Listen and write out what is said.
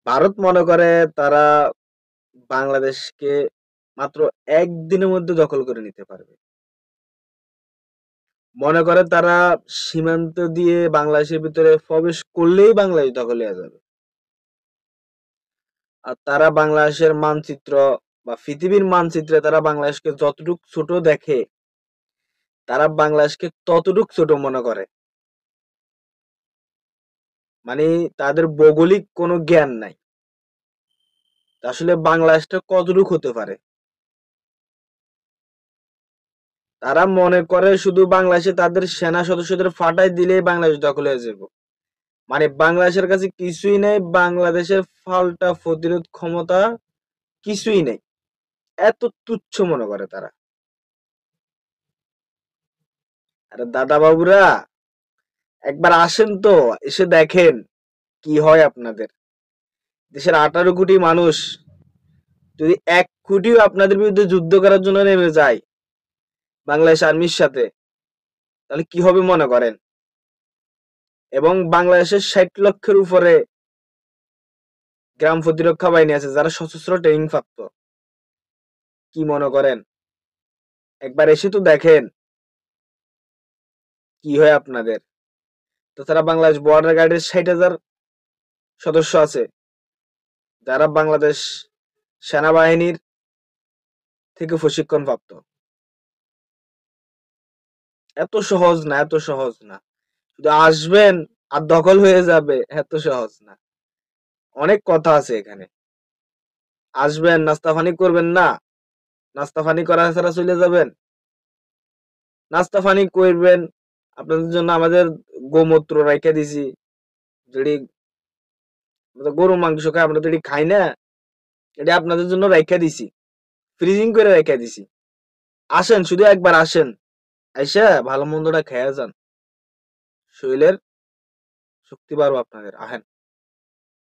ভারত মনে করে তারা বাংলাদেশকে মাত্র একদিনের মধ্যে দখল করে নিতে পারবে। মনে করে তারা সীমান্ত দিয়ে বাংলাদেশের ভিতরে প্রবেশ করলেই বাংলাদেশ দখল হয়ে যাবে। আর তারা বাংলাদেশের মানচিত্র বা পৃথিবীর মানচিত্রে তারা বাংলাদেশকে যতটুক ছোট দেখে, তারা বাংলাদেশকে ততটুক ছোট মনে করে। মানে তাদের ভৌগোলিক কোনো জ্ঞান নাই। আসলে বাংলাদেশটা কতটুক হতে পারে। তারা মনে করে শুধু বাংলাদেশে তাদের সেনা সদস্যদের ফাটাই দিলেই বাংলাদেশ দখল হয়ে যাবে। মানে বাংলাদেশের কাছে কিছুই নেই, বাংলাদেশের পাল্টা প্রতিরোধ ক্ষমতা কিছুই নেই। এত তুচ্ছ মনে করে তারা। আরে দাদা বাবুরা, একবার আসেন তো, এসে দেখেন কি হয় আপনাদের। দেশের 18 কোটি মানুষ যদি 1 কোটিও আপনাদের বিরুদ্ধে যুদ্ধ করার জন্য নেমে যায় বাংলাদেশ আর্মির সাথে, তাহলে কি হবে মনে করেন? এবং বাংলাদেশের 60 লক্ষের উপরে গ্রাম প্রতিরক্ষা বাহিনী আছে যারা সশস্ত্র ট্রেনিং প্রাপ্ত। কি মনে করেন? একবার এসে তো দেখেন কি হয় আপনাদের। তাছাড়া বাংলাদেশ বর্ডার গার্ডের 60,000 সদস্য আছে যারা বাংলাদেশ সেনাবাহিনীর থেকে প্রশিক্ষণ প্রাপ্ত। এত সহজ না, এত সহজ না। শুধু আসবেন আর দখল হয়ে যাবে, এত সহজ না। অনেক কথা আছে এখানে। আসবেন, নাস্তা পানি করবেন না, নাস্তা পানি করা ছাড়া চলে যাবেন। নাস্তা পানি করবেন, আপনাদের জন্য আমাদের গোমূত্র রাইখা দিছি, যেটি গরু মাংস খাই, আমরা তো এটি খাই না, এটা আপনাদের জন্য রাইখা দিছি, ফ্রিজিং করে রাইখা দিছি। আসেন, শুধু একবার আসেন, আইসা ভালো মন্দটা খেয়ে যান, শরীরের শক্তি বাড়বো আপনাদের। আহেন।